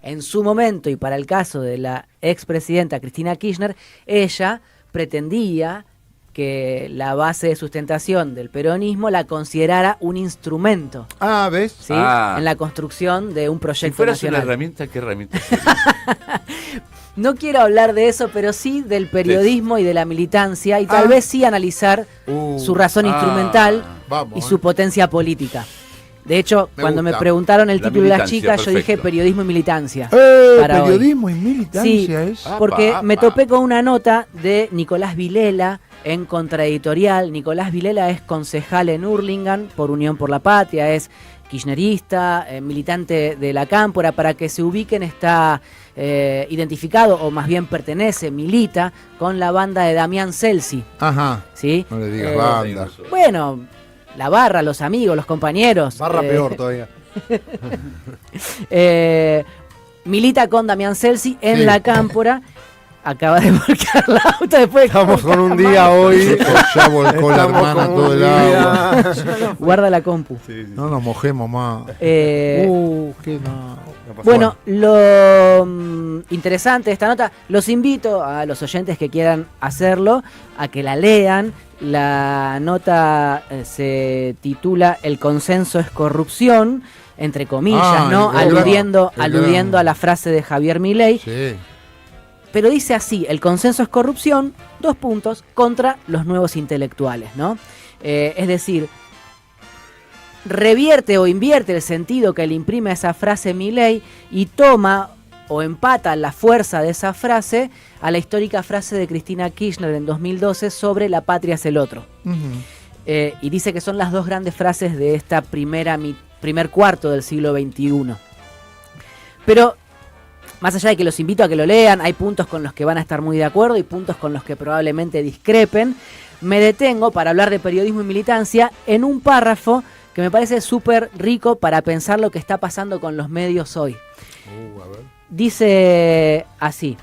en su momento y para el caso de la expresidenta Cristina Kirchner, ella pretendía que la base de sustentación del peronismo la considerara un instrumento. ¿Ves? ¿Sí? En la construcción de un proyecto si fueras nacional. una herramienta, ¿qué herramienta sería? No quiero hablar de eso, pero sí del periodismo y de la militancia, y tal vez sí analizar su razón instrumental y su potencia política. De hecho, cuando me preguntaron el título de las chicas, yo dije periodismo y militancia. Periodismo y militancia es. Porque me topé con una nota de Nicolás Vilela en Contraeditorial. Nicolás Vilela es concejal en Hurlingham por Unión por la Patria, es kirchnerista, militante de la Cámpora. Para que se ubiquen, está identificado, o más bien pertenece, milita con la banda de Damián Celsi. Ajá. ¿Sí? No le digas banda. Bueno, la barra, los amigos, los compañeros. Barra peor todavía. Milita con Damián Celsi en la Cámpora. Acaba de volcar el auto después. Estamos con un día hoy. Ya volcó la hermana todo el agua. Guarda la compu. Sí. No nos mojemos más. Qué no. Bueno, lo interesante de esta nota, los invito a los oyentes que quieran hacerlo a que la lean. La nota se titula "El consenso es corrupción", entre comillas, ¿no? Aludiendo a la frase de Javier Milei. Sí. Pero dice así: el consenso es corrupción, contra los nuevos intelectuales, ¿no? Es decir, revierte o invierte el sentido que le imprime a esa frase Milei y toma o empata la fuerza de esa frase a la histórica frase de Cristina Kirchner en 2012 sobre "la patria es el otro". Y dice que son las dos grandes frases de esta primer cuarto del siglo XXI. Pero más allá de que los invito a que lo lean, hay puntos con los que van a estar muy de acuerdo y puntos con los que probablemente discrepen. Me detengo para hablar de periodismo y militancia en un párrafo que me parece súper rico para pensar lo que está pasando con los medios hoy. A ver. Dice así: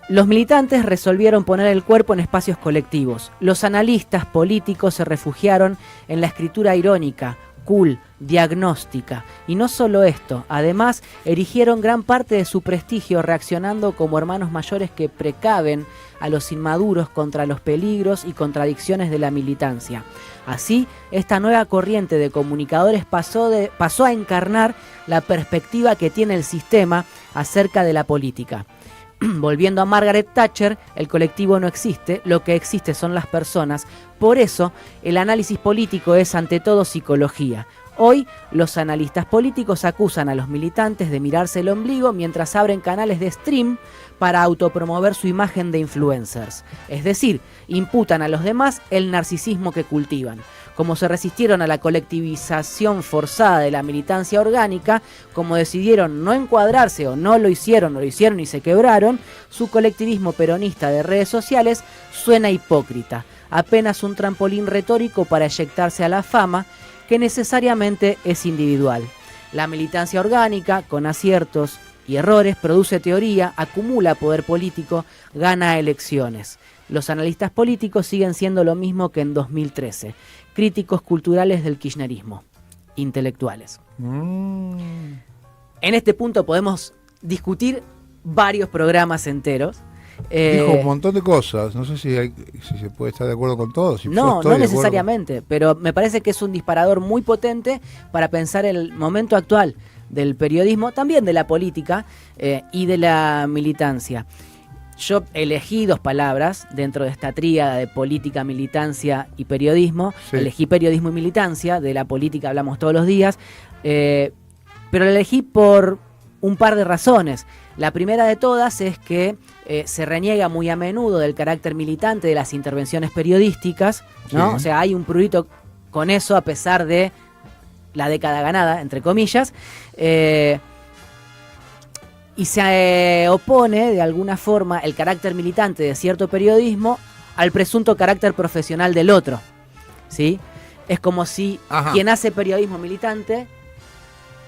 los militantes resolvieron poner el cuerpo en espacios colectivos. Los analistas políticos se refugiaron en la escritura irónica, cool, diagnóstica. Y no solo esto, además erigieron gran parte de su prestigio reaccionando como hermanos mayores que precaven a los inmaduros contra los peligros y contradicciones de la militancia. Así, esta nueva corriente de comunicadores pasó a encarnar la perspectiva que tiene el sistema acerca de la política. Volviendo a Margaret Thatcher, el colectivo no existe, lo que existe son las personas. Por eso, el análisis político es ante todo psicología. Hoy, los analistas políticos acusan a los militantes de mirarse el ombligo mientras abren canales de stream para autopromover su imagen de influencers. Es decir, imputan a los demás el narcisismo que cultivan. Como se resistieron a la colectivización forzada de la militancia orgánica, como decidieron no encuadrarse o lo hicieron y se quebraron, su colectivismo peronista de redes sociales suena hipócrita, apenas un trampolín retórico para eyectarse a la fama, que necesariamente es individual. La militancia orgánica, con aciertos y errores, produce teoría, acumula poder político, gana elecciones. Los analistas políticos siguen siendo lo mismo que en 2013, críticos culturales del kirchnerismo, intelectuales. En este punto podemos discutir varios programas enteros. Dijo un montón de cosas, no sé si se puede estar de acuerdo con todo. No necesariamente, pero me parece que es un disparador muy potente para pensar el momento actual del periodismo, también de la política y de la militancia. Yo elegí dos palabras dentro de esta tríada de política, militancia y periodismo. Sí. Elegí periodismo y militancia, de la política hablamos todos los días, pero la elegí por un par de razones. La primera de todas es que se reniega muy a menudo del carácter militante de las intervenciones periodísticas, ¿no? Sí. O sea, hay un prurito con eso a pesar de la década ganada, entre comillas, y se opone de alguna forma el carácter militante de cierto periodismo al presunto carácter profesional del otro, ¿sí? Es como si quien hace periodismo militante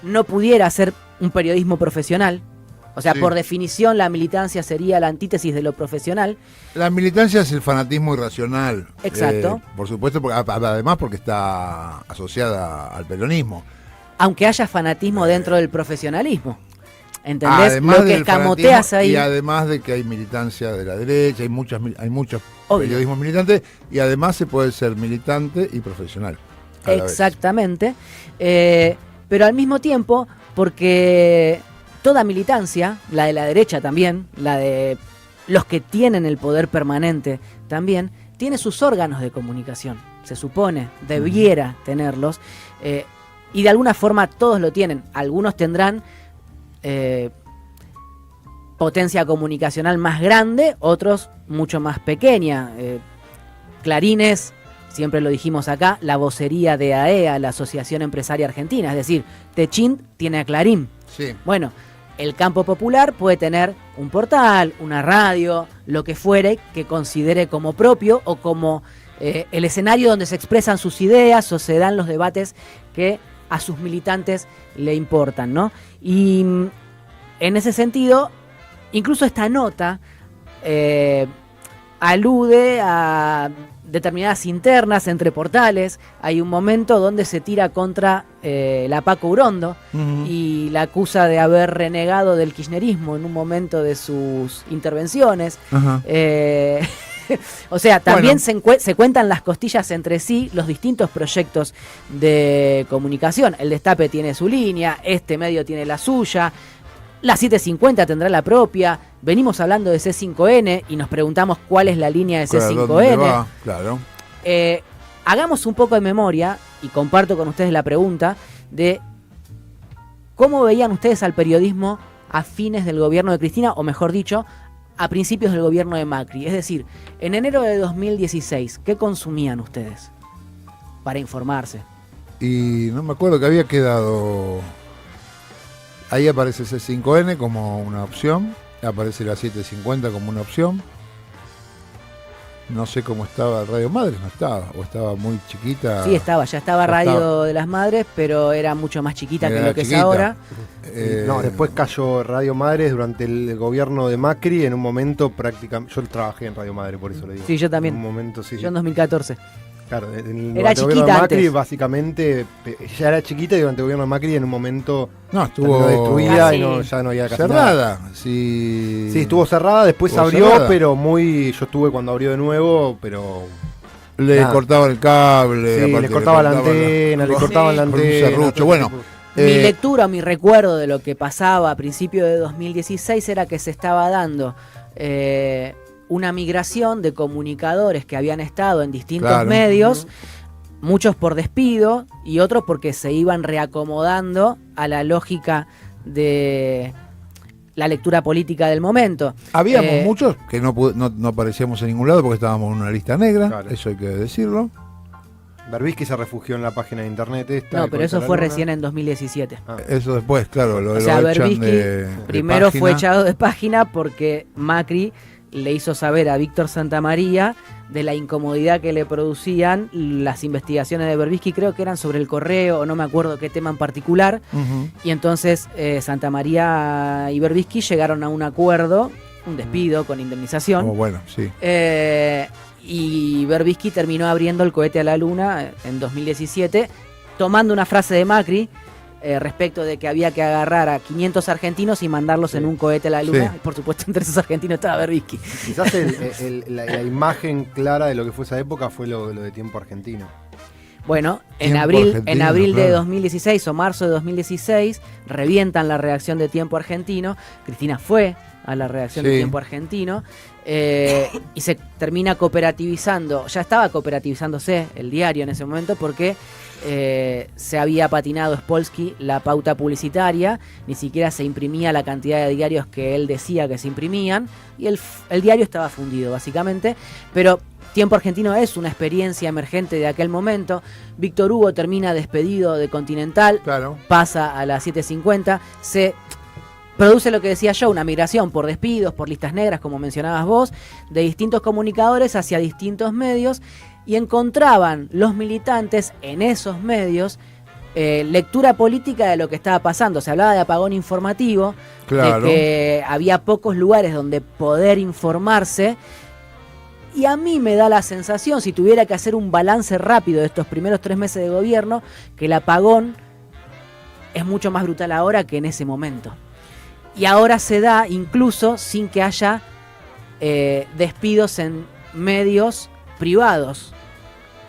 no pudiera hacer un periodismo profesional. O sea, por definición, la militancia sería la antítesis de lo profesional. La militancia es el fanatismo irracional. Exacto. Por supuesto, además porque está asociada al peronismo. Aunque haya fanatismo dentro del profesionalismo. ¿Entendés? Además Lo que del escamoteas fanatismo, ahí. y además de que hay militancia de la derecha, hay muchos Obvio. periodismos militantes, y además se puede ser militante y profesional. A la vez. Exactamente. Pero al mismo tiempo, porque toda militancia, la de la derecha también, la de los que tienen el poder permanente también, tiene sus órganos de comunicación. Se supone, debiera tenerlos. Y de alguna forma todos lo tienen. Algunos tendrán potencia comunicacional más grande, otros mucho más pequeña. Clarín es, siempre lo dijimos acá, la vocería de AEA, la Asociación Empresaria Argentina. Es decir, Techint tiene a Clarín. Sí. Bueno, el campo popular puede tener un portal, una radio, lo que fuere que considere como propio o como el escenario donde se expresan sus ideas o se dan los debates que a sus militantes le importan, ¿no? Y en ese sentido, incluso esta nota alude a determinadas internas entre portales. Hay un momento donde se tira contra la Paco Urondo y la acusa de haber renegado del kirchnerismo en un momento de sus intervenciones. O sea, también se cuentan las costillas entre sí los distintos proyectos de comunicación. El Destape tiene su línea, este medio tiene la suya, la 750 tendrá la propia. Venimos hablando de C5N y nos preguntamos cuál es la línea de C5N. Claro. Hagamos un poco de memoria y comparto con ustedes la pregunta de cómo veían ustedes al periodismo a fines del gobierno de Cristina, o mejor dicho, a principios del gobierno de Macri. Es decir, en enero de 2016, ¿qué consumían ustedes para informarse? Y no me acuerdo que había quedado. Ahí aparece C5N como una opción, aparece la 750 como una opción. No sé cómo estaba Radio Madres, no estaba, o estaba muy chiquita. Sí, ya estaba Radio de las Madres, pero era mucho más chiquita que lo que es ahora. No, después cayó Radio Madres durante el gobierno de Macri, en un momento prácticamente. Yo trabajé en Radio Madre, por eso lo digo. Sí, yo también. En un momento, sí. Yo en 2014. Claro, era el gobierno de Macri, antes. Básicamente, ya era chiquita y durante el gobierno de Macri en un momento estuvo destruida y ya no había casi cerrada. Nada. Sí, estuvo cerrada, después abrió, cerrada. pero yo estuve cuando abrió de nuevo, pero le cortaban el cable, sí, le cortaban la antena, le cortaban la con un antena. serrucho. Bueno, mi lectura, mi recuerdo de lo que pasaba a principios de 2016 era que se estaba dando una migración de comunicadores que habían estado en distintos medios, muchos por despido y otros porque se iban reacomodando a la lógica de la lectura política del momento. Habíamos muchos que no aparecíamos en ningún lado porque estábamos en una lista negra, claro. Eso hay que decirlo. Berbisky se refugió en la página de internet esta. No, pero eso fue recién en 2017. Eso después, claro, lo Berbisky primero fue echado de página porque Macri le hizo saber a Víctor Santamaría de la incomodidad que le producían las investigaciones de Berbisky, creo que eran sobre el correo, o no me acuerdo qué tema en particular, y entonces Santamaría y Berbisky llegaron a un acuerdo, un despido con indemnización. Bueno, sí. Y Berbisky terminó abriendo el cohete a la luna en 2017, tomando una frase de Macri respecto de que había que agarrar a 500 argentinos y mandarlos en un cohete a la luna. Sí. Por supuesto, entre esos argentinos estaba Berbisky. Quizás la imagen clara de lo que fue esa época fue lo de Tiempo Argentino. Bueno, en Tiempo abril Argentino, de claro. 2016 o marzo de 2016 revientan la redacción de Tiempo Argentino. Cristina fue a la redacción de Tiempo Argentino y se termina cooperativizando. Ya estaba cooperativizándose el diario en ese momento porque se había patinado Spolsky la pauta publicitaria, ni siquiera se imprimía la cantidad de diarios que él decía que se imprimían y el diario estaba fundido básicamente, pero Tiempo Argentino es una experiencia emergente de aquel momento. Víctor Hugo termina despedido de Continental, pasa a la 750, se produce lo que decía yo, una migración por despidos, por listas negras, como mencionabas vos, de distintos comunicadores hacia distintos medios, y encontraban los militantes en esos medios lectura política de lo que estaba pasando. Se hablaba de apagón informativo, de que había pocos lugares donde poder informarse, y a mí me da la sensación, si tuviera que hacer un balance rápido de estos primeros 3 meses de gobierno, que el apagón es mucho más brutal ahora que en ese momento. Y ahora se da incluso sin que haya despidos en medios privados,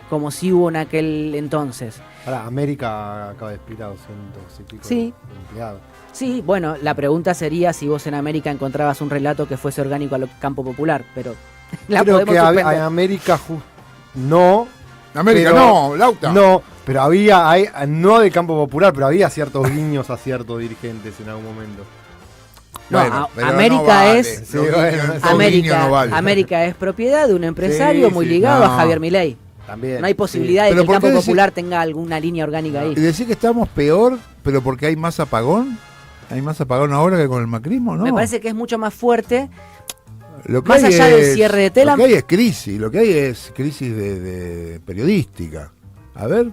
como si hubo en aquel entonces. Ahora, América acaba de despedir a 200 y pico Sí. de empleados. Sí, bueno, la pregunta sería si vos en América encontrabas un relato que fuese orgánico al campo popular, pero la Creo podemos que suspender. en América no. América, Pero- no, Lauta. No, pero no del campo popular, pero había ciertos guiños a ciertos dirigentes en algún momento. No, Bueno, pero América no vale. es- Los Sí, guiños- bueno, los guiños América, no valen. América es propiedad de un empresario Sí, muy sí. ligado No. a Javier Milei. También. No hay posibilidad Sí. de que Pero el ¿por campo qué decir- popular tenga alguna línea orgánica Y ahí. decir que estamos peor, pero porque hay más apagón. ¿Hay más apagón ahora que con el macrismo? No. Me parece que es mucho más fuerte. Lo que más hay allá del cierre de Telam- Lo que hay es crisis, lo que hay es crisis de periodística. A ver,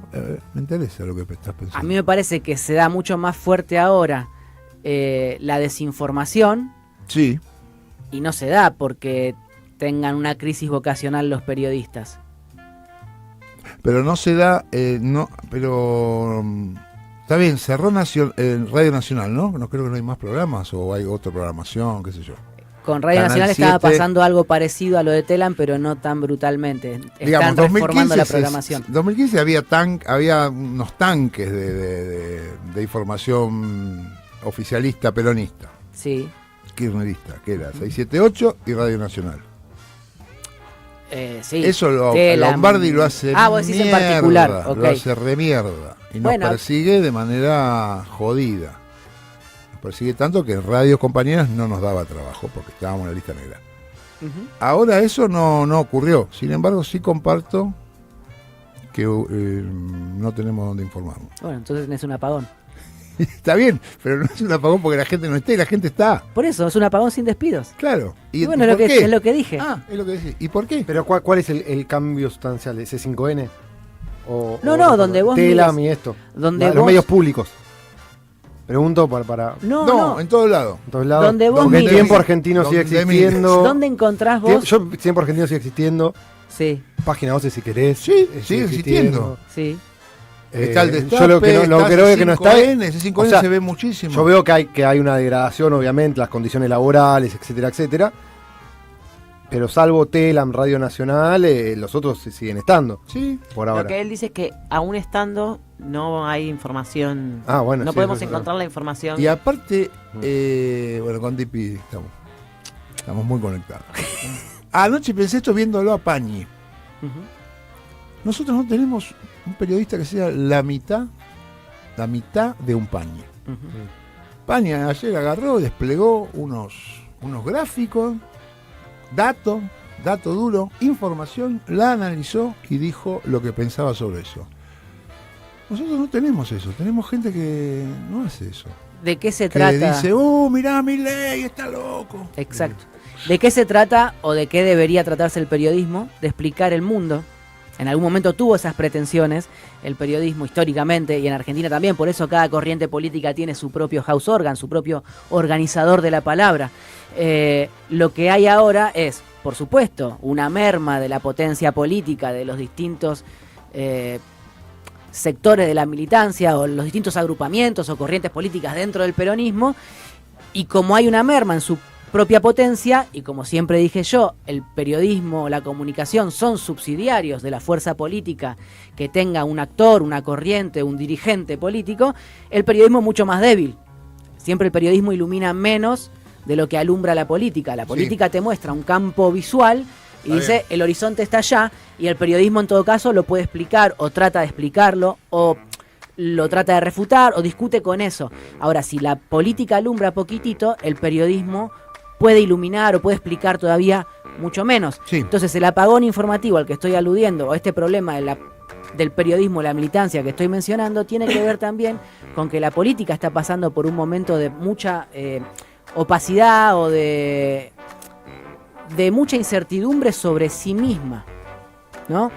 me interesa lo que estás pensando. A mí me parece que se da mucho más fuerte ahora la desinformación Sí, y no se da porque tengan una crisis vocacional los periodistas. pero no se da, no, pero está bien, cerró Radio Nacional, ¿no? No creo que no hay más programas o hay otra programación, qué sé yo. Con Radio Canal Nacional estaba 7. pasando algo parecido a lo de Telam, pero no tan brutalmente. Están Digamos, transformando la 2015 programación. 2015 había unos tanques de información oficialista peronista, Sí. kirchnerista, que era 678 y Radio Nacional. Sí. Eso Telam. Lombardi lo hace Ah, vos decís en mierda, particular, ok. lo hace remierda y nos Bueno. persigue de manera jodida. Nos persigue tanto que en radios compañeras no nos daba trabajo porque estábamos en la lista negra. Ujú. Ahora eso no ocurrió. Sin embargo, sí comparto que no tenemos dónde informarnos. Bueno, entonces tenés un apagón. Está bien, pero no es un apagón porque la gente no esté, la gente está. Por eso, es un apagón sin despidos. Claro. Y bueno, ¿por es qué? lo que dije. Ah, es lo que decís. ¿Y por qué? Pero ¿cuál es el cambio sustancial? ¿Ese 5N? No, donde vos Telam mires- y esto. donde Los vos- medios públicos. Pregunto para No. En todos lados. todos lados. Donde vos Porque el mires. tiempo argentino sigue Donde existiendo. ¿Dónde encontrás vos? Yo, tiempo argentino sigue existiendo. Sí, Página 12 si querés. Sí, sigue existiendo. sí. Está el destape, yo lo que no está veo que no está es- 5N, ese 5N o sea, se ve muchísimo. Yo veo que hay una degradación, obviamente, las condiciones laborales, etcétera, etcétera. Pero salvo Telam, Radio Nacional, los otros se siguen estando, Sí, por Lo ahora. que él dice es que aún estando no hay información. Ah, bueno, no sí, podemos eso es encontrar la información. y aparte, bueno, con Dipi estamos muy conectados. Anoche pensé esto viéndolo a Pañi. Ujú. Nosotros no tenemos un periodista que sea la mitad de un Pañi. Ujú. Pañi ayer agarró, desplegó unos gráficos, dato duro, información, la analizó y dijo lo que pensaba sobre eso. Nosotros no tenemos eso, tenemos gente que no hace eso. ¿De qué se Que trata? dice, mirá, Milei está loco. Exacto. ¿De qué se trata o de qué debería tratarse el periodismo? De explicar el mundo. En algún momento tuvo esas pretensiones, el periodismo históricamente, y en Argentina también, por eso cada corriente política tiene su propio house organ, su propio organizador de la palabra. Lo que hay ahora es, por supuesto, una merma de la potencia política de los distintos sectores de la militancia o los distintos agrupamientos o corrientes políticas dentro del peronismo, y como hay una merma en su propia potencia, y como siempre dije yo, el periodismo, la comunicación son subsidiarios de la fuerza política que tenga un actor, una corriente, un dirigente político, el periodismo es mucho más débil. Siempre el periodismo ilumina menos de lo que alumbra la política. La política te muestra un campo visual y Está dice, bien. el horizonte está allá, y el periodismo en todo caso lo puede explicar o trata de explicarlo o lo trata de refutar o discute con eso. Ahora, si la política alumbra poquitito, el periodismo puede iluminar o puede explicar todavía mucho menos. Sí. Entonces el apagón informativo al que estoy aludiendo, o este problema del periodismo, la militancia que estoy mencionando, tiene que ver también con que la política está pasando por un momento de mucha opacidad o de mucha incertidumbre sobre sí misma, ¿no?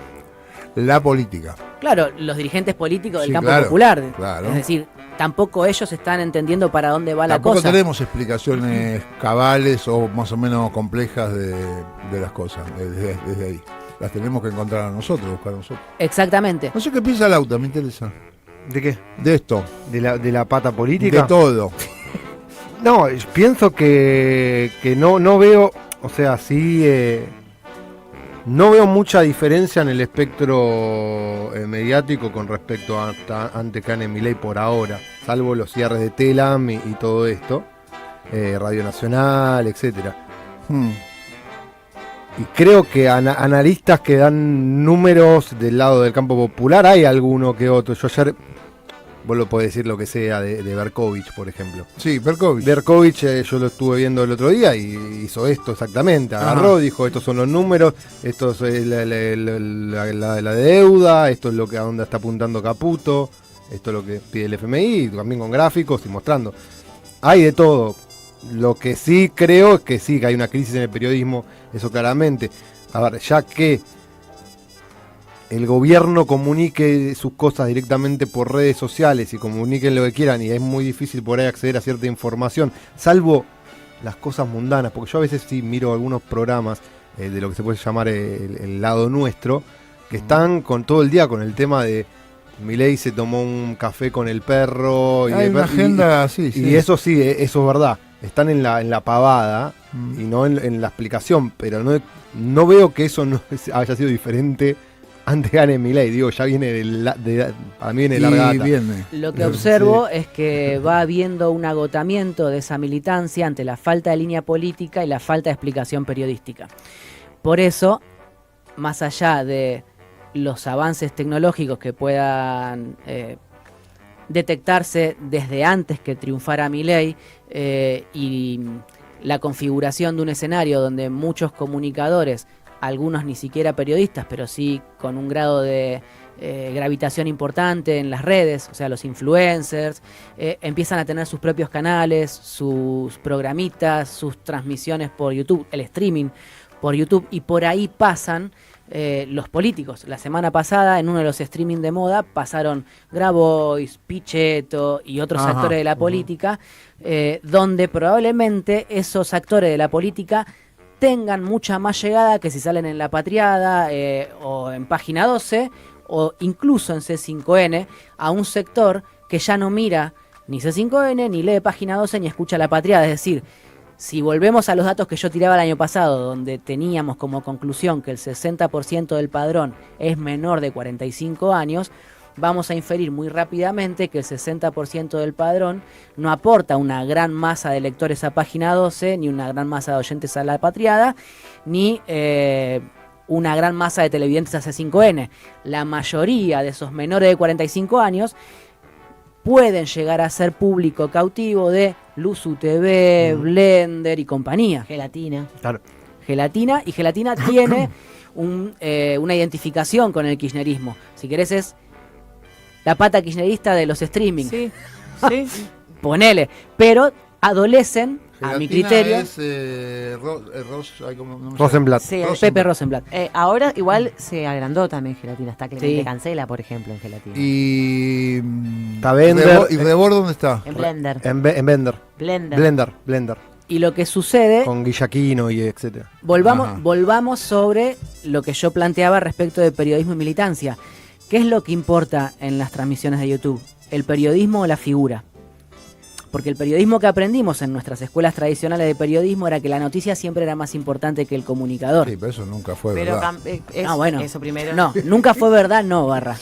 La política. Claro, los dirigentes políticos del Sí, campo claro, popular. claro. Es decir, tampoco ellos están entendiendo para dónde va Tampoco la cosa. tenemos explicaciones cabales o más o menos complejas de las cosas desde ahí. Las tenemos que encontrar a nosotros, buscar a nosotros. Exactamente. No sé qué piensa Lauta, me interesa. ¿De qué? De esto, ¿De la pata política? de todo. No, pienso que no veo, o sea, sí, no veo mucha diferencia en el espectro mediático con respecto a antes que Gane Milei por ahora, salvo los cierres de Telam y todo esto, Radio Nacional, etcétera. Y creo que analistas que dan números del lado del campo popular, hay alguno que otro. Yo ayer, vos lo podés decir lo que sea de Berkovich, por ejemplo. Sí, Berkovich. Berkovich, yo lo estuve viendo el otro día y hizo esto exactamente. Agarró, dijo, estos son los números, esto es la deuda, esto es lo que a dónde está apuntando Caputo, esto es lo que pide el FMI, también con gráficos y mostrando. Hay de todo. Lo que sí creo es que sí, que hay una crisis en el periodismo, eso claramente. A ver, ya que el gobierno comunique sus cosas directamente por redes sociales y comuniquen lo que quieran, y es muy difícil por ahí acceder a cierta información, salvo las cosas mundanas, porque yo a veces sí miro algunos programas de lo que se puede llamar el lado nuestro, que están con todo el día con el tema de Milei se tomó un café con el perro. Hay una agenda así, sí. Y eso sí, eso es verdad. Están en la pavada y no en la explicación, pero no veo que eso no haya sido diferente antes de Gane Milei. Digo, ya viene para mí viene larga data. Lo que observo es que va habiendo un agotamiento de esa militancia ante la falta de línea política y la falta de explicación periodística. Por eso, más allá de los avances tecnológicos que puedan detectarse desde antes que triunfara Milei y la configuración de un escenario donde muchos comunicadores, algunos ni siquiera periodistas, pero sí con un grado de gravitación importante en las redes, o sea, los influencers, empiezan a tener sus propios canales, sus programitas, sus transmisiones por YouTube, el streaming por YouTube, y por ahí pasan los políticos. La semana pasada, en uno de los streaming de moda, pasaron Grabois, Pichetto y otros actores de la política, donde probablemente esos actores de la política tengan mucha más llegada que si salen en La Patriada o en Página 12 o incluso en C5N, a un sector que ya no mira ni C5N, ni lee Página 12, ni escucha La Patriada. Es decir, si volvemos a los datos que yo tiraba el año pasado, donde teníamos como conclusión que el 60% del padrón es menor de 45 años, vamos a inferir muy rápidamente que el 60% del padrón no aporta una gran masa de lectores a Página 12, ni una gran masa de oyentes a La Patriada, ni una gran masa de televidentes a C5N. La mayoría de esos menores de 45 años pueden llegar a ser público cautivo de Luzu TV, Blender y compañía. Gelatina. Claro. Gelatina tiene una identificación con el kirchnerismo. Si querés, es la pata kirchnerista de los streaming. Sí, sí. Ponele. Pero adolecen, a mi criterio. Es Rosenblatt. Sí, Pepe Rosenblatt. ahora igual se agrandó también Gelatina. Está Clemente Sí. Cancela, por ejemplo, en Gelatina. Y Está Bender. ¿Y Rebord dónde está? En Blender. En Bender. Blender. Y lo que sucede, Con Guillaquino y etcétera. volvamos sobre lo que yo planteaba respecto de periodismo y militancia. ¿Qué es lo que importa en las transmisiones de YouTube? ¿El periodismo o la figura? Porque el periodismo que aprendimos en nuestras escuelas tradicionales de periodismo era que la noticia siempre era más importante que el comunicador. Sí, pero eso nunca fue Pero verdad. Bueno. eso primero. No, nunca fue verdad, no, Barra.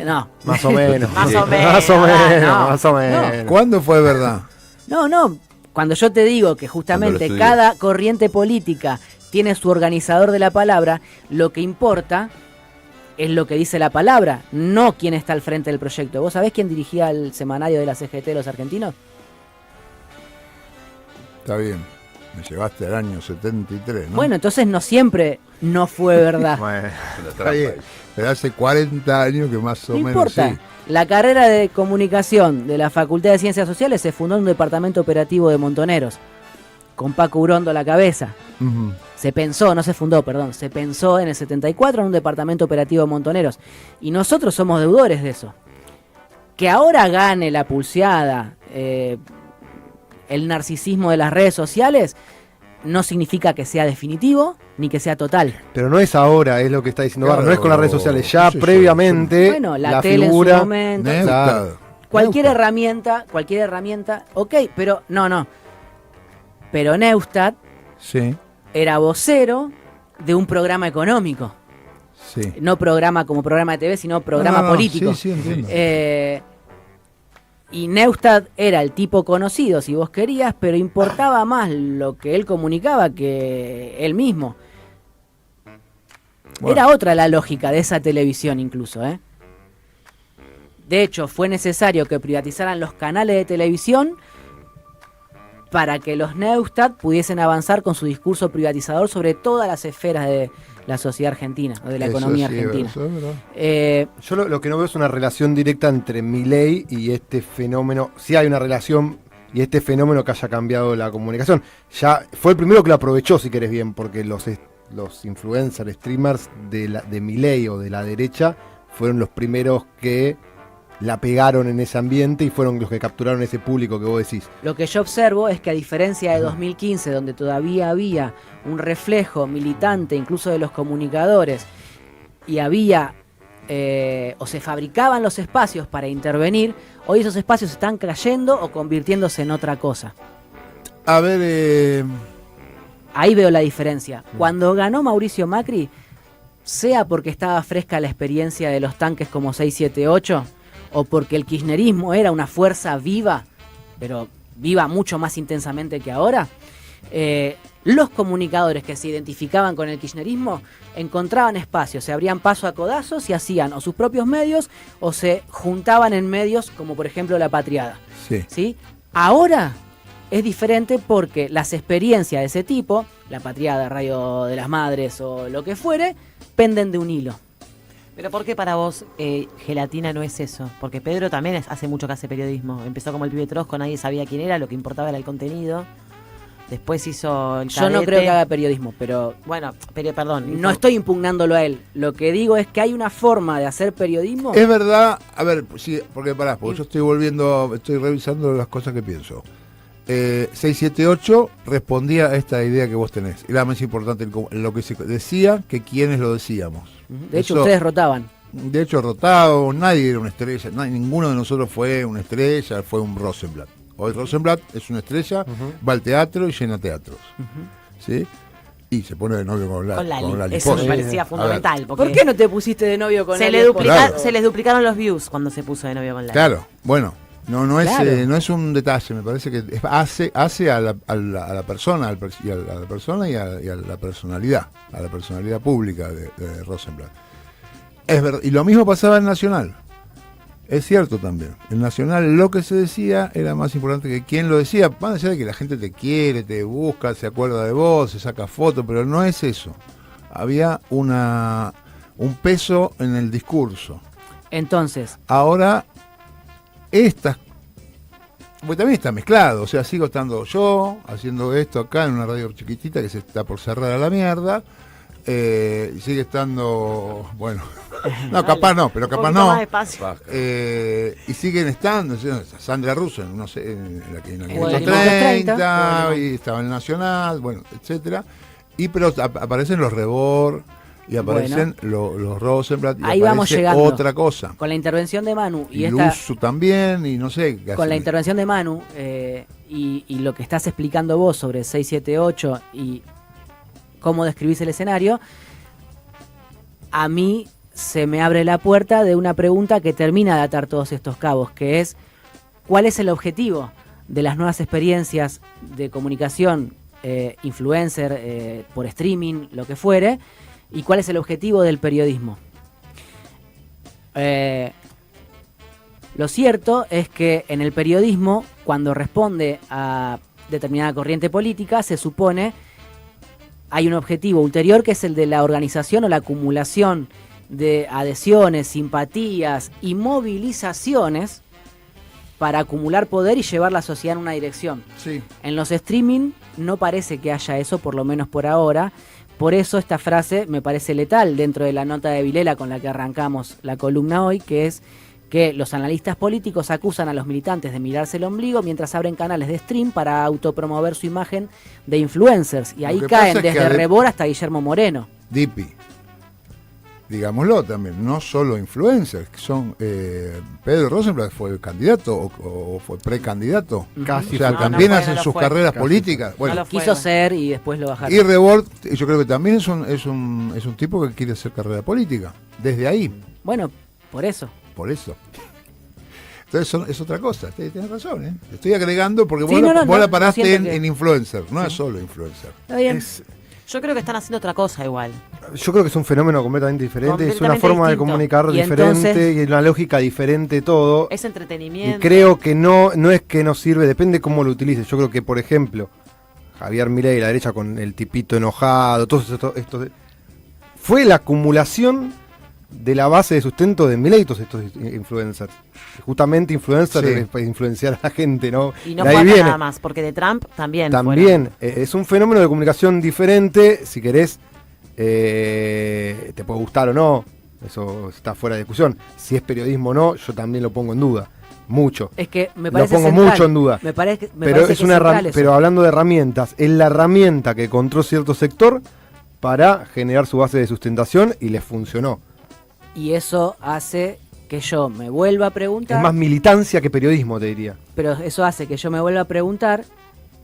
No. Más o menos. Más Sí. o menos. Más o menos. No. Más o menos. ¿Cuándo fue verdad? No. Cuando yo te digo que justamente Cuando lo cada corriente política tiene su organizador de la palabra, lo que importa es lo que dice la palabra, no quién está al frente del proyecto. ¿Vos sabés quién dirigía el semanario de la CGT de los argentinos? Está bien. Me llevaste al año 73, ¿no? Bueno, entonces no siempre no fue verdad. Bueno. Está bien. Pero hace 40 años que más o No menos importa. sí. La carrera de comunicación de la Facultad de Ciencias Sociales se fundó en un departamento operativo de Montoneros, con Paco Urondo a la cabeza. Ujú. Se pensó en el 74 en un departamento operativo de Montoneros. Y nosotros somos deudores de eso. Que ahora gane la pulseada, el narcisismo de las redes sociales, no significa que sea definitivo ni que sea total. Pero no es ahora, es lo que está diciendo Claro, Barra, no es con las redes sociales, ya sí, previamente Bueno, la la tele figura. en su momento. Neustadt. cualquier Neustadt. herramienta, ok, pero no. Pero Neustadt Sí, era vocero de un programa económico. sí. No programa como programa de TV, sino programa No, político. Sí, entiendo. Y Neustadt era el tipo conocido, si vos querías, pero importaba más lo que él comunicaba que él mismo. Bueno. Era otra la lógica de esa televisión incluso, ¿eh? De hecho, fue necesario que privatizaran los canales de televisión para que los Neustadt pudiesen avanzar con su discurso privatizador sobre todas las esferas de la sociedad argentina, o de la Eso economía sí, argentina. eso es verdad. Yo lo que no veo es una relación directa entre Milei y este fenómeno. Sí hay una relación y este fenómeno que haya cambiado la comunicación. Ya fue el primero que lo aprovechó, si querés bien, porque los influencers, streamers de Milei o de la derecha fueron los primeros que la pegaron en ese ambiente y fueron los que capturaron ese público que vos decís. Lo que yo observo es que a diferencia de 2015, donde todavía había un reflejo militante incluso de los comunicadores y había o se fabricaban los espacios para intervenir, hoy esos espacios están cayendo o convirtiéndose en otra cosa. A ver, Ahí veo la diferencia. Cuando ganó Mauricio Macri, sea porque estaba fresca la experiencia de los tanques como 678, o porque el kirchnerismo era una fuerza viva, pero viva mucho más intensamente que ahora, los comunicadores que se identificaban con el kirchnerismo encontraban espacios, se abrían paso a codazos y hacían o sus propios medios o se juntaban en medios como por ejemplo La Patriada. sí. ¿Sí? Ahora es diferente porque las experiencias de ese tipo, La Patriada, Radio de las Madres o lo que fuere, penden de un hilo. Pero ¿por qué para vos Gelatina no es eso? Porque Pedro también hace mucho que hace periodismo. Empezó como el pibe Trosco, nadie sabía quién era, lo que importaba era el contenido. Después hizo el Yo no Cadete. creo que haga periodismo, pero Bueno, pero perdón. no estoy impugnándolo a él. Lo que digo es que hay una forma de hacer periodismo. Es verdad, a ver, sí, porque yo estoy revisando las cosas que pienso. 678 respondía a esta idea que vos tenés. Era más importante lo que se decía que quienes lo decíamos. De hecho, Eso- ustedes rotaban. De hecho, rotado, nadie era una estrella, ninguno de nosotros fue una estrella, fue un Rosenblatt. Hoy Rosenblatt es una estrella, va al teatro y llena teatros. ¿Sí? Y se pone de novio con Lali Eso me Pozo. parecía A ver, fundamental. Porque ¿Por qué no te pusiste de novio con se él? le, Claro. se les duplicaron los views cuando se puso de novio con Lali. Claro, bueno, no es Claro. no es un detalle, me parece que hace a la persona, y a la persona y a la personalidad pública de Rosenblatt. Es verdad, y lo mismo pasaba en Nacional. Es cierto también. En Nacional lo que se decía era más importante que quién lo decía. Van a decir que la gente te quiere, te busca, se acuerda de vos, se saca fotos, pero no es eso. Había un peso en el discurso. Entonces, Ahora, porque también está mezclado, o sea, sigo estando yo haciendo esto acá en una radio chiquitita que se está por cerrar a la mierda, y sigue estando, bueno, no, capaz no, pero Un capaz poquito no, más despacio. y siguen estando, o sea, Sandra Russo, no sé, en la que en el Bueno, 530, bueno. y estaba en el Nacional, bueno, etcétera, pero aparecen los Rebord, y aparecen los Rosenblatt, y ahí vamos aparece llegando. otra cosa. Con la intervención de Manu Y Luzu también, y no sé. qué con hacen. la intervención de Manu y lo que estás explicando vos sobre 678 y cómo describís el escenario, a mí se me abre la puerta de una pregunta que termina de atar todos estos cabos, que es ¿cuál es el objetivo de las nuevas experiencias de comunicación, influencer, por streaming, lo que fuere, y cuál es el objetivo del periodismo? Lo cierto es que en el periodismo, cuando responde a determinada corriente política, se supone hay un objetivo ulterior que es el de la organización o la acumulación de adhesiones, simpatías y movilizaciones para acumular poder y llevar la sociedad en una dirección. Sí. En los streaming no parece que haya eso, por lo menos por ahora. Por eso esta frase me parece letal dentro de la nota de Vilela con la que arrancamos la columna hoy, que es que los analistas políticos acusan a los militantes de mirarse el ombligo mientras abren canales de stream para autopromover su imagen de influencers. Y ahí que caen pasa es que desde Rebord hasta Guillermo Moreno. Dipi. digámoslo también, no solo influencers, que son Pedro Rosenblatt fue candidato o fue precandidato. Casi O sea, fue. también No, no fue, hacen no lo sus fue. carreras Casi políticas. fue. Bueno, No lo fue, Quiso no. ser y después lo bajaron. y Rebord, yo creo que también es un tipo que quiere hacer carrera política. Desde ahí, Bueno, por eso. por eso. Entonces es otra cosa, tienes razón, ¿eh? Te estoy agregando porque Sí, vos, no, no, vos no, la paraste no siento que- en influencer, no es solo influencer. Está bien. Yo creo que están haciendo otra cosa igual. Yo creo que es un fenómeno completamente diferente, es una Completamente forma de distinto. comunicar Y diferente entonces- y una lógica diferente todo. Es Y entretenimiento. creo que no es que no sirve, depende cómo lo utilices. Yo creo que, por ejemplo, Javier Milei, la derecha con el tipito enojado, todo esto fue la acumulación de la base de sustento de Milei, todos estos influencers. Justamente influencers Sí. es para influenciar a la gente, ¿no? Y no De ahí fue acá viene. nada más, porque de Trump también. También es un fenómeno de comunicación diferente, si querés, te puede gustar o no, eso está fuera de discusión. Si es periodismo o no, yo también lo pongo en duda, mucho. Es que me Lo parece pongo central. mucho en duda. Me parece Pero es una central eso. pero hablando de herramientas, es la herramienta que encontró cierto sector para generar su base de sustentación y les funcionó. Y eso hace que yo me vuelva a preguntar. Es más militancia que periodismo, te diría. Pero eso hace que yo me vuelva a preguntar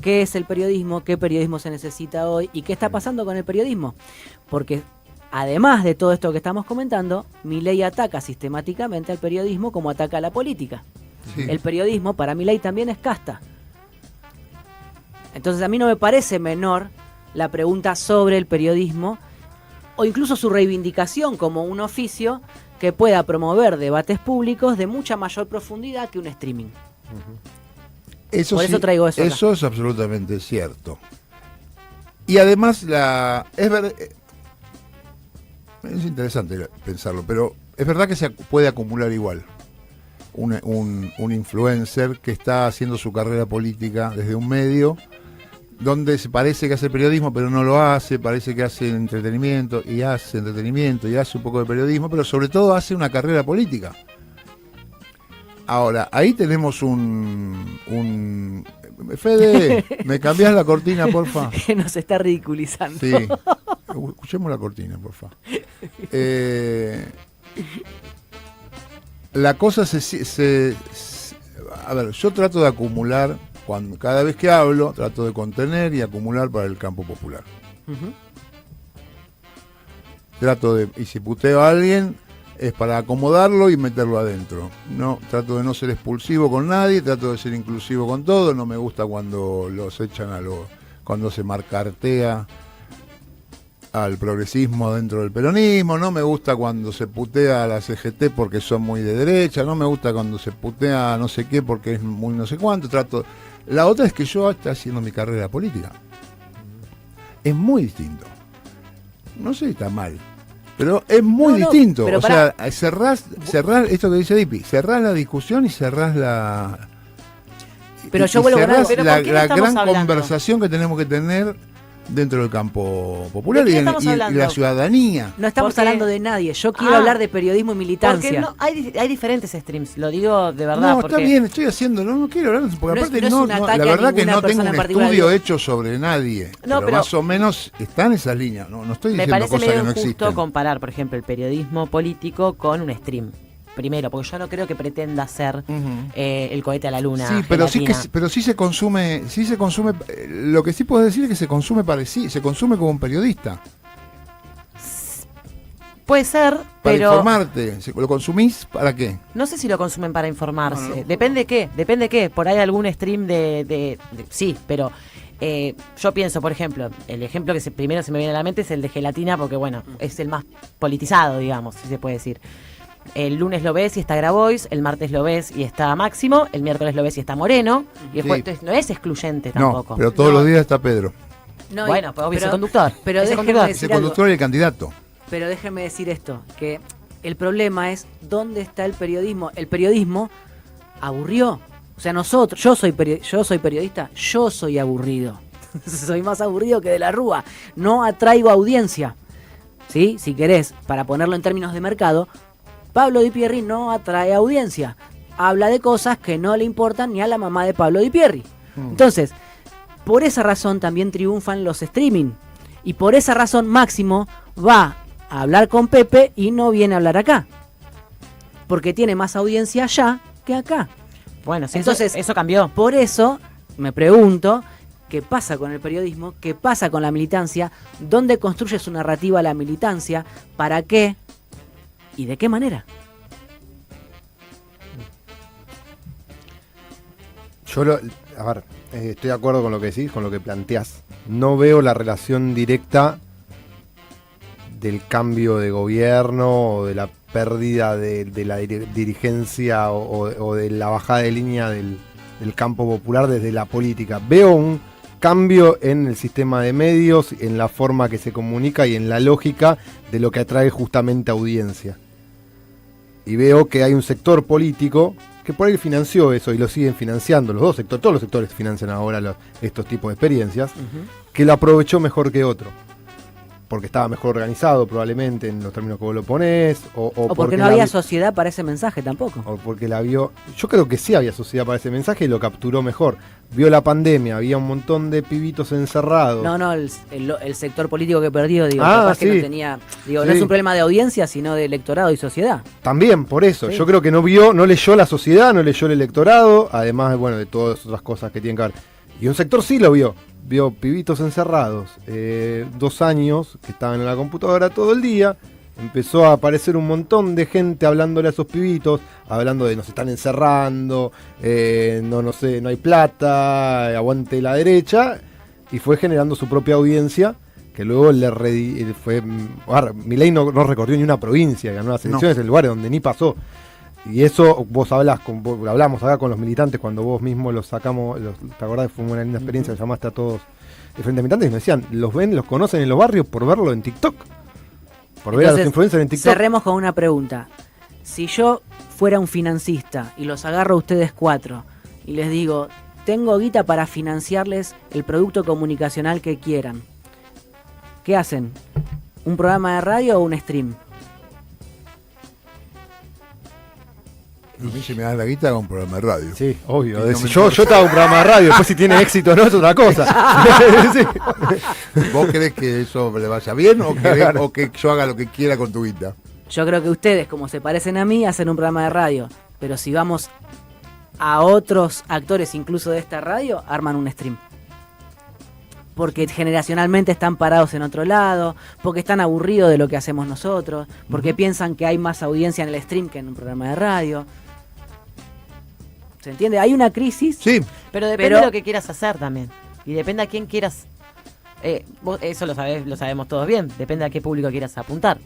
qué es el periodismo, qué periodismo se necesita hoy y qué está pasando con el periodismo. Porque además de todo esto que estamos comentando, Milei ataca sistemáticamente al periodismo como ataca a la política. Sí. El periodismo para Milei también es casta. Entonces a mí no me parece menor la pregunta sobre el periodismo o incluso su reivindicación como un oficio que pueda promover debates públicos de mucha mayor profundidad que un streaming. Eso Por eso traigo eso acá. Eso es absolutamente cierto. Y además es interesante pensarlo, pero es verdad que se puede acumular igual. Un influencer que está haciendo su carrera política desde un medio donde se parece que hace periodismo pero no lo hace, parece que hace entretenimiento y hace un poco de periodismo, pero sobre todo hace una carrera política. Ahora, ahí tenemos un Fede, ¿me cambiás la cortina, porfa? Que nos está ridiculizando. Sí. Escuchemos la cortina, porfa. La cosa a ver, yo trato de acumular, cada vez que hablo, trato de contener y acumular para el campo popular. Ujú. Y si puteo a alguien, es para acomodarlo y meterlo adentro. No, trato de no ser expulsivo con nadie, trato de ser inclusivo con todo. No me gusta cuando los echan cuando se marcartea al progresismo dentro del peronismo, no me gusta cuando se putea a la CGT porque son muy de derecha, no me gusta cuando se putea a no sé qué porque es muy no sé cuánto. La otra es que yo estoy haciendo mi carrera política. Es muy distinto. No sé si está mal, pero es muy distinto. pero o sea, cerrar esto que dice Dipi, cerrás la discusión y cerrás la... Pero yo vuelvo a cerrás ¿Pero la por qué no estamos gran hablando? conversación que tenemos que tener dentro del campo popular ¿De qué y estamos y hablando? la ciudadanía. No estamos Porque- hablando de nadie. Yo quiero hablar de periodismo y militancia. Porque no, hay diferentes streams, lo digo de verdad. No, porque está bien, estoy haciendo, no quiero hablar, porque No es- aparte no es un ataque la a verdad que ninguna no tengo persona un en particular, estudio digo. hecho sobre nadie, pero pero- más o menos están esas líneas, no estoy me diciendo parece cosas medio que no injusto existen. comparar, por ejemplo, el periodismo político con un stream. Primero, porque yo no creo que pretenda ser Ujú. el cohete a la luna. Sí, pero gelatina. pero sí se consume, lo que sí puedo decir es que se consume parecido, se consume como un periodista, Puede ser, para pero informarte, ¿lo consumís para qué? no sé si lo consumen para informarse. No, no. Depende qué. Por ahí algún stream sí, pero yo pienso, por ejemplo, el ejemplo que primero se me viene a la mente es el de Gelatina, porque bueno, es el más politizado, digamos, si se puede decir. El lunes lo ves y está Grabois, el martes lo ves y está Máximo, el miércoles lo ves y está Moreno, y después Sí. entonces, no es excluyente No, tampoco. pero todos No. los días está Pedro, No, Bueno, pues obvio, es el conductor. Pero Es el déjenme conductor. es el decir algo. conductor y el candidato. Pero déjenme decir esto, que el problema es dónde está el periodismo. El periodismo aburrió. O sea, yo soy periodista, yo soy aburrido. Soy más aburrido que de la Rúa. No atraigo audiencia. ¿Sí? Si querés, para ponerlo en términos de mercado, Pablo Di Pierri no atrae audiencia. Habla de cosas que no le importan ni a la mamá de Pablo Di Pierri. Entonces, por esa razón también triunfan los streaming. Y por esa razón Máximo va a hablar con Pepe y no viene a hablar acá. Porque tiene más audiencia allá que acá. Bueno, sí, Entonces, eso cambió. Por eso me pregunto, ¿qué pasa con el periodismo? ¿Qué pasa con la militancia? ¿Dónde construye su narrativa la militancia? ¿Para qué? ¿Y de qué manera? A ver, estoy de acuerdo con lo que decís, con lo que planteás. No veo la relación directa del cambio de gobierno o de la pérdida de la dirigencia o de la bajada de línea del campo popular desde la política. Veo un cambio en el sistema de medios, en la forma que se comunica y en la lógica de lo que atrae justamente audiencia. Y veo que hay un sector político que por ahí financió eso y lo siguen financiando, los dos sectores, todos los sectores financian ahora estos tipos de experiencias, que lo aprovechó mejor que otro. Porque estaba mejor organizado probablemente en los términos que vos lo ponés. O porque no había sociedad para ese mensaje tampoco. O porque la vio. Yo creo que sí había sociedad para ese mensaje y lo capturó mejor. Vio la pandemia, había un montón de pibitos encerrados. No, el sector político que perdió, digo, Ah, capaz sí. que no tenía. Digo, no Sí. es un problema de audiencia, sino de electorado y sociedad. También, por eso. Sí. Yo creo que no leyó la sociedad, no leyó el electorado, además, bueno, de todas otras cosas que tienen que ver. Y un sector sí lo vio. Vio pibitos encerrados, 2 años, que estaban en la computadora todo el día. Empezó a aparecer un montón de gente hablándole a esos pibitos, hablando de nos están encerrando, no sé, no hay plata, aguante la derecha. Y fue generando su propia audiencia, que luego Milei no recorrió ni una provincia, ganó las elecciones en lugares donde ni pasó. Y eso vos hablamos acá con los militantes cuando vos mismo los sacamos, ¿te acordás? Fue una linda experiencia, llamaste a todos de frente a militantes y me decían, los conocen en los barrios por verlo en TikTok, por ver a los Entonces, influencers en TikTok. Cerremos con una pregunta. Si yo fuera un financista y los agarro a ustedes 4 y les digo, tengo guita para financiarles el producto comunicacional que quieran, ¿qué hacen? ¿Un programa de radio o un stream? A mí si me das la guita hago un programa de radio. Sí, obvio. Sí, no Si me yo estaba en un programa de radio, después si tiene éxito o no es otra cosa. Sí. ¿Vos querés que eso le vaya bien o, o que yo haga lo que quiera con tu guita? Yo creo que ustedes, como se parecen a mí, hacen un programa de radio. Pero si vamos a otros actores, incluso de esta radio, arman un stream. Porque generacionalmente están parados en otro lado, porque están aburridos de lo que hacemos nosotros, porque piensan que hay más audiencia en el stream que en un programa de radio. ¿Se entiende? Hay una crisis. Sí, Pero depende de lo que quieras hacer también. Y depende a quién quieras. Eso lo sabemos todos bien. Depende a qué público quieras apuntar.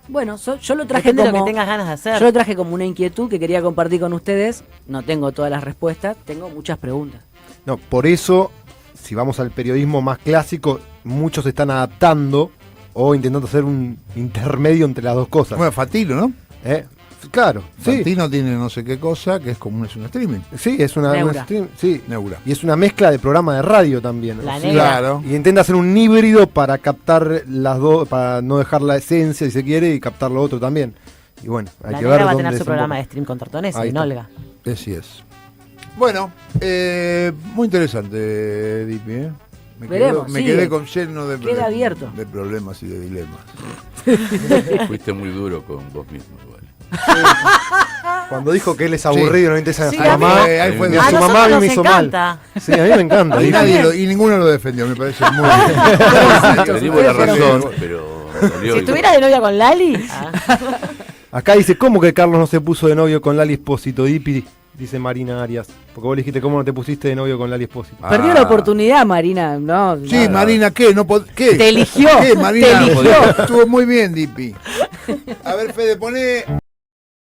Bueno, yo lo traje Depende de como, lo que tengas ganas de hacer. yo lo traje como una inquietud que quería compartir con ustedes. No tengo todas las respuestas, tengo muchas preguntas. No, por eso, si vamos al periodismo más clásico, muchos se están adaptando o intentando hacer un intermedio entre las dos cosas. bueno, Fatilo, ¿no? Claro, sí. Fatino tiene no sé qué cosa que es como es un streaming. Sí, es una Neura. stream, sí. Neura. Y es una mezcla de programa de radio también. La O sea, negra. Claro. y intenta hacer un híbrido para captar las dos, para no dejar la esencia si se quiere y captar lo otro también. Y bueno, hay La que negra ver va a dónde tener su desemboca. programa de stream con Tortones Ahí y está. Olga. Así es. Bueno, muy interesante, Dipi, ¿eh? Veremos, Me sigue. quedé con lleno de, Queda abierto. de problemas y de dilemas. Fuiste muy duro con vos mismo, igual. Cuando dijo que él es aburrido, no le interesa Sí, a su a mí- mamá, ahí fue ni a A su nosotros mamá a mí nos me hizo encanta. mal. Sí, a mí me encanta. Y, Dipi. y ninguno lo defendió, me parece muy bien. Tenemos la razón, pero dolió Si y- estuvieras de novia con Lali. Acá dice, ¿cómo que Carlos no se puso de novio con Lali Espósito? Dipi, dice Marina Arias. Porque vos le dijiste, ¿cómo no te pusiste de novio con Lali Espósito? Ah. Perdió la oportunidad, Marina. No, Sí, no. Marina, ¿qué? ¿Qué? Te eligió, ¿Qué, Marina? te eligió. Estuvo muy bien, Dipi. A ver, Fede, poné